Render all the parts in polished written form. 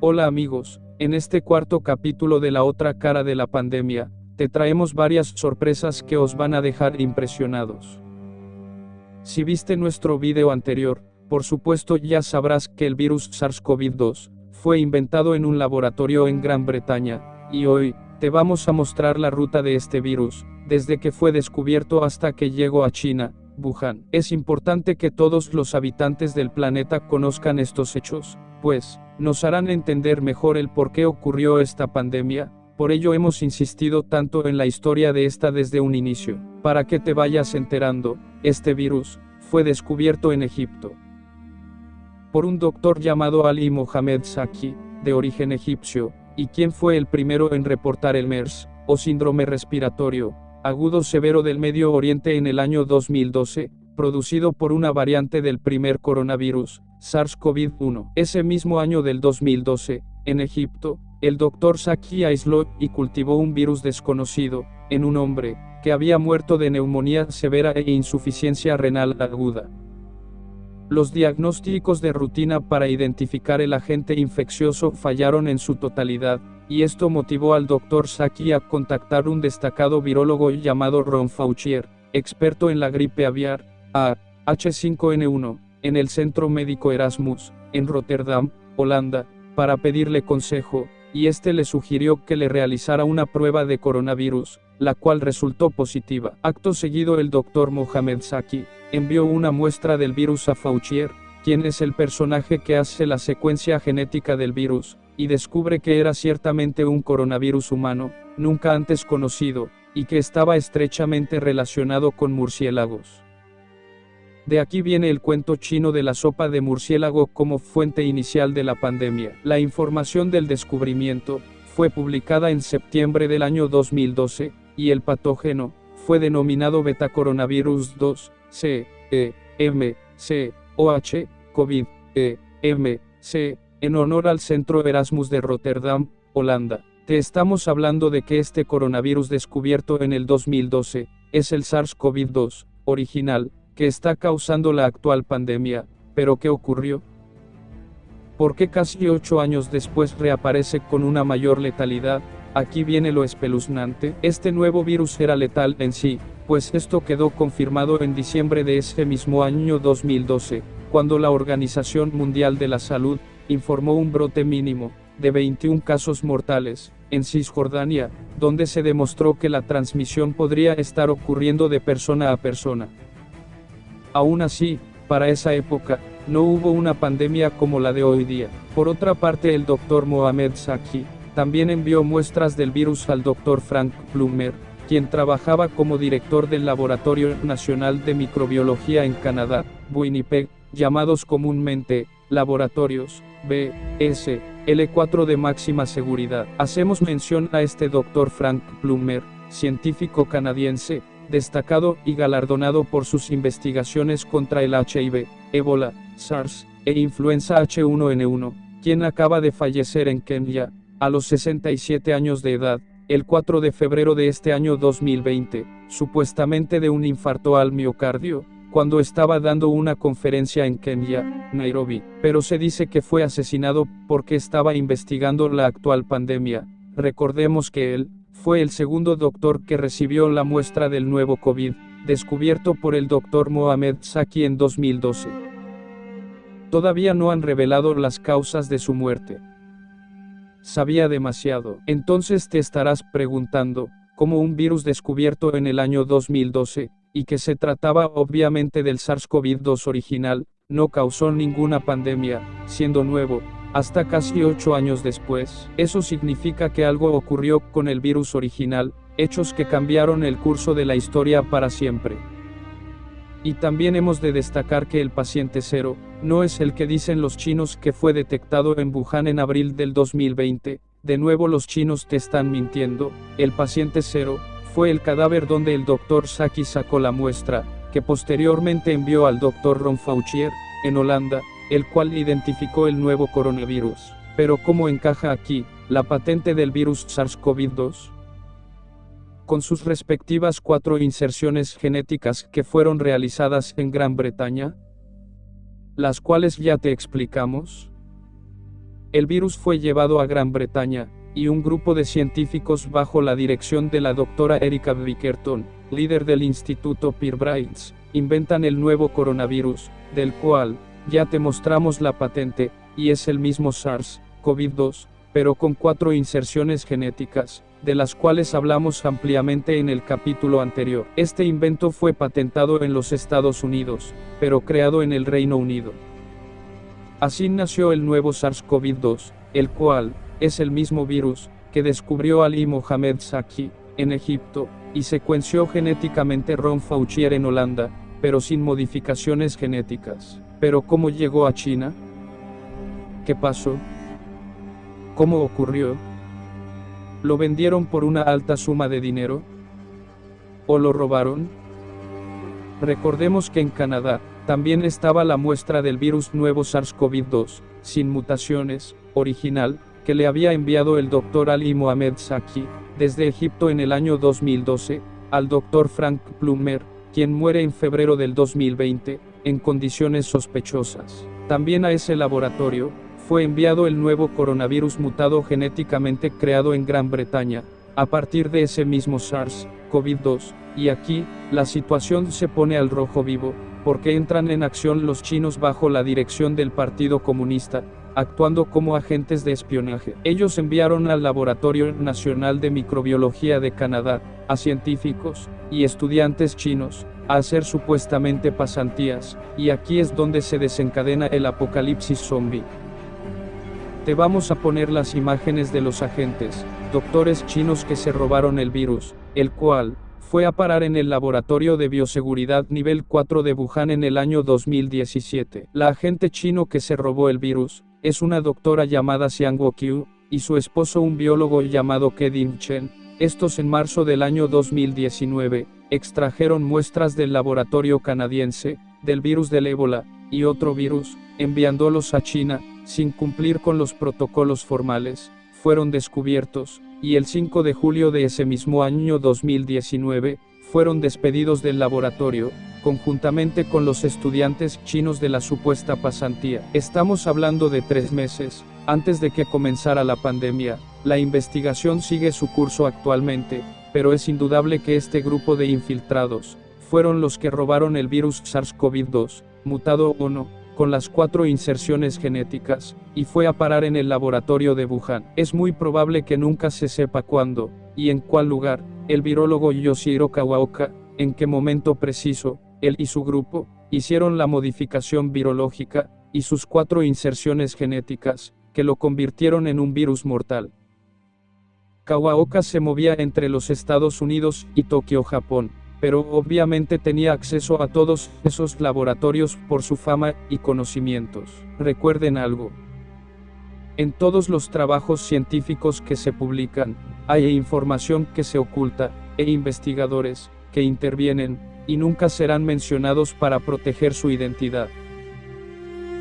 Hola amigos, en este cuarto capítulo de La otra cara de la pandemia, te traemos varias sorpresas que os van a dejar impresionados. Si viste nuestro video anterior, por supuesto ya sabrás que el virus SARS-CoV-2 fue inventado en un laboratorio en Gran Bretaña, y hoy te vamos a mostrar la ruta de este virus, desde que fue descubierto hasta que llegó a China, Wuhan. Es importante que todos los habitantes del planeta conozcan estos hechos, pues nos harán entender mejor el por qué ocurrió esta pandemia. Por ello hemos insistido tanto en la historia de esta desde un inicio. Para que te vayas enterando, este virus fue descubierto en Egipto por un doctor llamado Ali Mohamed Zaki, de origen egipcio, y quien fue el primero en reportar el MERS, o síndrome respiratorio agudo severo del Medio Oriente en el año 2012, producido por una variante del primer coronavirus, SARS-CoV-1. Ese mismo año del 2012, en Egipto, el doctor Zaki aisló y cultivó un virus desconocido, en un hombre, que había muerto de neumonía severa e insuficiencia renal aguda. Los diagnósticos de rutina para identificar el agente infeccioso fallaron en su totalidad, y esto motivó al Dr. Zaki a contactar un destacado virólogo llamado Ron Faucier, experto en la gripe aviar, H5N1, en el Centro Médico Erasmus, en Rotterdam, Holanda, para pedirle consejo, y este le sugirió que le realizara una prueba de coronavirus, la cual resultó positiva. Acto seguido el Dr. Mohamed Zaki envió una muestra del virus a Faucier, quien es el personaje que hace la secuencia genética del virus, y descubre que era ciertamente un coronavirus humano, nunca antes conocido, y que estaba estrechamente relacionado con murciélagos. De aquí viene el cuento chino de la sopa de murciélago como fuente inicial de la pandemia. La información del descubrimiento fue publicada en septiembre del año 2012, y el patógeno fue denominado Betacoronavirus 2, C-E-M-C-O-H, COVID-E-M-C, en honor al Centro Erasmus de Rotterdam, Holanda. Te estamos hablando de que este coronavirus descubierto en el 2012, es el SARS-CoV-2, original, que está causando la actual pandemia. ¿Pero qué ocurrió? ¿Por qué casi 8 años después reaparece con una mayor letalidad? Aquí viene lo espeluznante. Este nuevo virus era letal en sí, pues esto quedó confirmado en diciembre de ese mismo año 2012, cuando la Organización Mundial de la Salud informó un brote mínimo de 21 casos mortales en Cisjordania, donde se demostró que la transmisión podría estar ocurriendo de persona a persona. Aún así, para esa época, no hubo una pandemia como la de hoy día. Por otra parte, el Dr. Mohamed Zaki también envió muestras del virus al Dr. Frank Plummer, quien trabajaba como director del Laboratorio Nacional de Microbiología en Canadá, Winnipeg, llamados comúnmente laboratorios BSL-4 de máxima seguridad. Hacemos mención a este Dr. Frank Plummer, científico canadiense, destacado y galardonado por sus investigaciones contra el HIV, ébola, SARS, e influenza H1N1, quien acaba de fallecer en Kenia, a los 67 años de edad, el 4 de febrero de este año 2020, supuestamente de un infarto al miocardio, cuando estaba dando una conferencia en Kenia, Nairobi, pero se dice que fue asesinado porque estaba investigando la actual pandemia. Recordemos que él fue el segundo doctor que recibió la muestra del nuevo COVID, descubierto por el Dr. Mohamed Zaki en 2012. Todavía no han revelado las causas de su muerte. Sabía demasiado. Entonces te estarás preguntando, ¿cómo un virus descubierto en el año 2012, y que se trataba obviamente del SARS-CoV-2 original, no causó ninguna pandemia, siendo nuevo, hasta casi 8 años después? Eso significa que algo ocurrió con el virus original, hechos que cambiaron el curso de la historia para siempre. Y también hemos de destacar que el paciente cero, no es el que dicen los chinos que fue detectado en Wuhan en abril del 2020, de nuevo los chinos te están mintiendo. El paciente cero fue el cadáver donde el Dr. Zaki sacó la muestra, que posteriormente envió al Dr. Ron Faucier, en Holanda, el cual identificó el nuevo coronavirus. Pero ¿cómo encaja aquí la patente del virus SARS-CoV-2? Con sus respectivas 4 inserciones genéticas que fueron realizadas en Gran Bretaña, las cuales ya te explicamos. El virus fue llevado a Gran Bretaña, y un grupo de científicos bajo la dirección de la doctora Erica Bickerton, líder del Instituto Pearbrains, inventan el nuevo coronavirus, del cual ya te mostramos la patente, y es el mismo SARS-CoV-2, pero con 4 inserciones genéticas, de las cuales hablamos ampliamente en el capítulo anterior. Este invento fue patentado en los Estados Unidos, pero creado en el Reino Unido. Así nació el nuevo SARS-CoV-2, el cual es el mismo virus que descubrió Ali Mohamed Zaki en Egipto, y secuenció genéticamente Ron Faucier en Holanda, pero sin modificaciones genéticas. ¿Pero cómo llegó a China? ¿Qué pasó? ¿Cómo ocurrió? ¿Lo vendieron por una alta suma de dinero? ¿O lo robaron? Recordemos que en Canadá también estaba la muestra del virus nuevo SARS-CoV-2, sin mutaciones, original, que le había enviado el Dr. Ali Mohamed Zaki, desde Egipto en el año 2012, al Dr. Frank Plummer, quien muere en febrero del 2020, en condiciones sospechosas. También a ese laboratorio fue enviado el nuevo coronavirus mutado genéticamente creado en Gran Bretaña, a partir de ese mismo SARS-CoV-2, y aquí, la situación se pone al rojo vivo, porque entran en acción los chinos bajo la dirección del Partido Comunista, actuando como agentes de espionaje. Ellos enviaron al Laboratorio Nacional de Microbiología de Canadá, a científicos y estudiantes chinos, a hacer supuestamente pasantías, y aquí es donde se desencadena el apocalipsis zombie. Te vamos a poner las imágenes de los agentes, doctores chinos que se robaron el virus, el cual fue a parar en el Laboratorio de Bioseguridad Nivel 4 de Wuhan en el año 2017. La agente chino que se robó el virus es una doctora llamada Xiang Woqiu, y su esposo un biólogo llamado Keding Chen. Estos en marzo del año 2019, extrajeron muestras del laboratorio canadiense, del virus del ébola, y otro virus, enviándolos a China, sin cumplir con los protocolos formales, fueron descubiertos, y el 5 de julio de ese mismo año 2019, fueron despedidos del laboratorio, conjuntamente con los estudiantes chinos de la supuesta pasantía. Estamos hablando de 3 meses, antes de que comenzara la pandemia. La investigación sigue su curso actualmente, pero es indudable que este grupo de infiltrados fueron los que robaron el virus SARS-CoV-2, mutado o no, con las 4 inserciones genéticas, y fue a parar en el laboratorio de Wuhan. Es muy probable que nunca se sepa cuándo, y en cuál lugar, el virólogo Yoshihiro Kawaoka, en qué momento preciso, él y su grupo, hicieron la modificación virológica, y sus 4 inserciones genéticas, que lo convirtieron en un virus mortal. Kawaoka se movía entre los Estados Unidos y Tokio, Japón, pero obviamente tenía acceso a todos esos laboratorios por su fama y conocimientos. Recuerden algo. En todos los trabajos científicos que se publican, hay información que se oculta, e investigadores que intervienen, y nunca serán mencionados para proteger su identidad.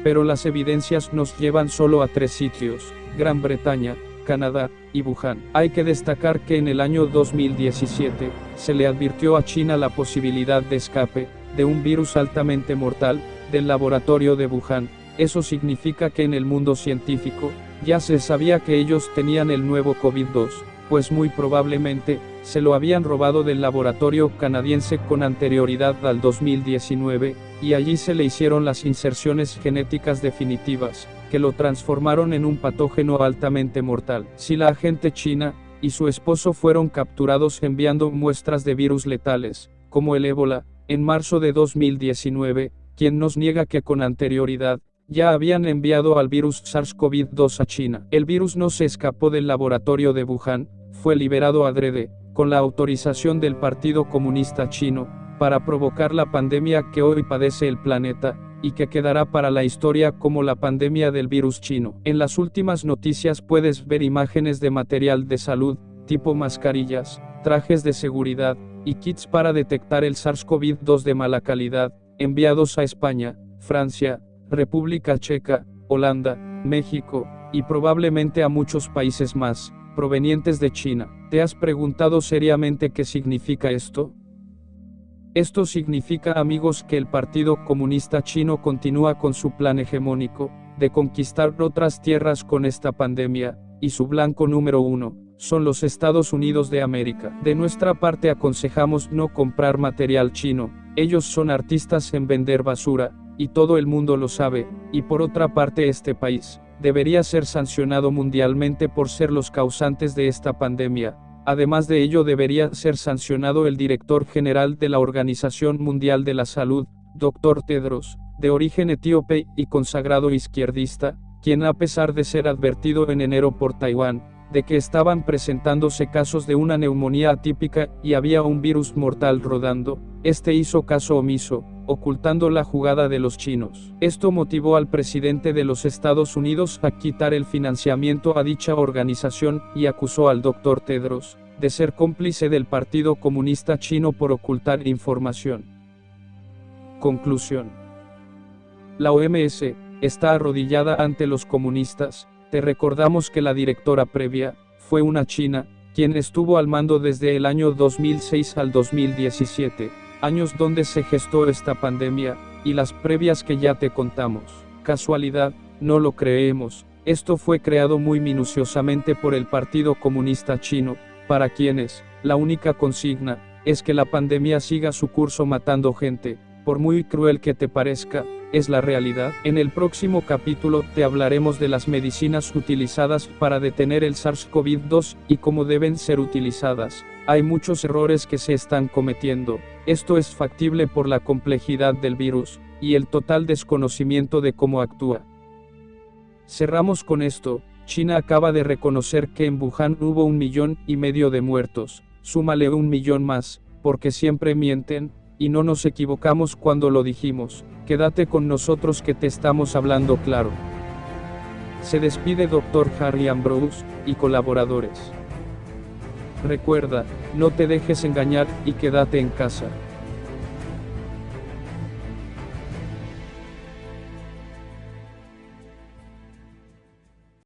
Pero las evidencias nos llevan solo a 3 sitios: Gran Bretaña, Canadá y Wuhan. Hay que destacar que en el año 2017, se le advirtió a China la posibilidad de escape de un virus altamente mortal del laboratorio de Wuhan. Eso significa que en el mundo científico, ya se sabía que ellos tenían el nuevo COVID-2, pues muy probablemente, se lo habían robado del laboratorio canadiense con anterioridad al 2019, y allí se le hicieron las inserciones genéticas definitivas, que lo transformaron en un patógeno altamente mortal. Si la agente china y su esposo fueron capturados enviando muestras de virus letales, como el ébola, en marzo de 2019, ¿quién nos niega que con anterioridad ya habían enviado al virus SARS-CoV-2 a China? El virus no se escapó del laboratorio de Wuhan, fue liberado adrede, con la autorización del Partido Comunista Chino, para provocar la pandemia que hoy padece el planeta, y que quedará para la historia como la pandemia del virus chino. En las últimas noticias puedes ver imágenes de material de salud, tipo mascarillas, trajes de seguridad, y kits para detectar el SARS-CoV-2 de mala calidad, enviados a España, Francia, República Checa, Holanda, México, y probablemente a muchos países más, provenientes de China. ¿Te has preguntado seriamente qué significa esto? Esto significa, amigos, que el Partido Comunista Chino continúa con su plan hegemónico, de conquistar otras tierras con esta pandemia, y su blanco número 1, son los Estados Unidos de América. De nuestra parte aconsejamos no comprar material chino, ellos son artistas en vender basura, y todo el mundo lo sabe, y por otra parte este país debería ser sancionado mundialmente por ser los causantes de esta pandemia. Además de ello debería ser sancionado el director general de la Organización Mundial de la Salud, Dr. Tedros, de origen etíope y consagrado izquierdista, quien a pesar de ser advertido en enero por Taiwán, de que estaban presentándose casos de una neumonía atípica y había un virus mortal rodando, este hizo caso omiso, ocultando la jugada de los chinos. Esto motivó al presidente de los Estados Unidos a quitar el financiamiento a dicha organización y acusó al Dr. Tedros de ser cómplice del Partido Comunista Chino por ocultar información. Conclusión. La OMS está arrodillada ante los comunistas. Te recordamos que la directora previa fue una china, quien estuvo al mando desde el año 2006 al 2017, años donde se gestó esta pandemia, y las previas que ya te contamos. ¿Casualidad? No lo creemos. Esto fue creado muy minuciosamente por el Partido Comunista Chino, para quienes, la única consigna, es que la pandemia siga su curso matando gente, por muy cruel que te parezca, es la realidad. En el próximo capítulo te hablaremos de las medicinas utilizadas para detener el SARS-CoV-2 y cómo deben ser utilizadas. Hay muchos errores que se están cometiendo. Esto es factible por la complejidad del virus y el total desconocimiento de cómo actúa. Cerramos con esto. China acaba de reconocer que en Wuhan hubo 1,5 millones de muertos. Súmale 1 millón más, porque siempre mienten, y no nos equivocamos cuando lo dijimos. Quédate con nosotros que te estamos hablando claro. Se despide Dr. Harry Ambrose y colaboradores. Recuerda, no te dejes engañar y quédate en casa.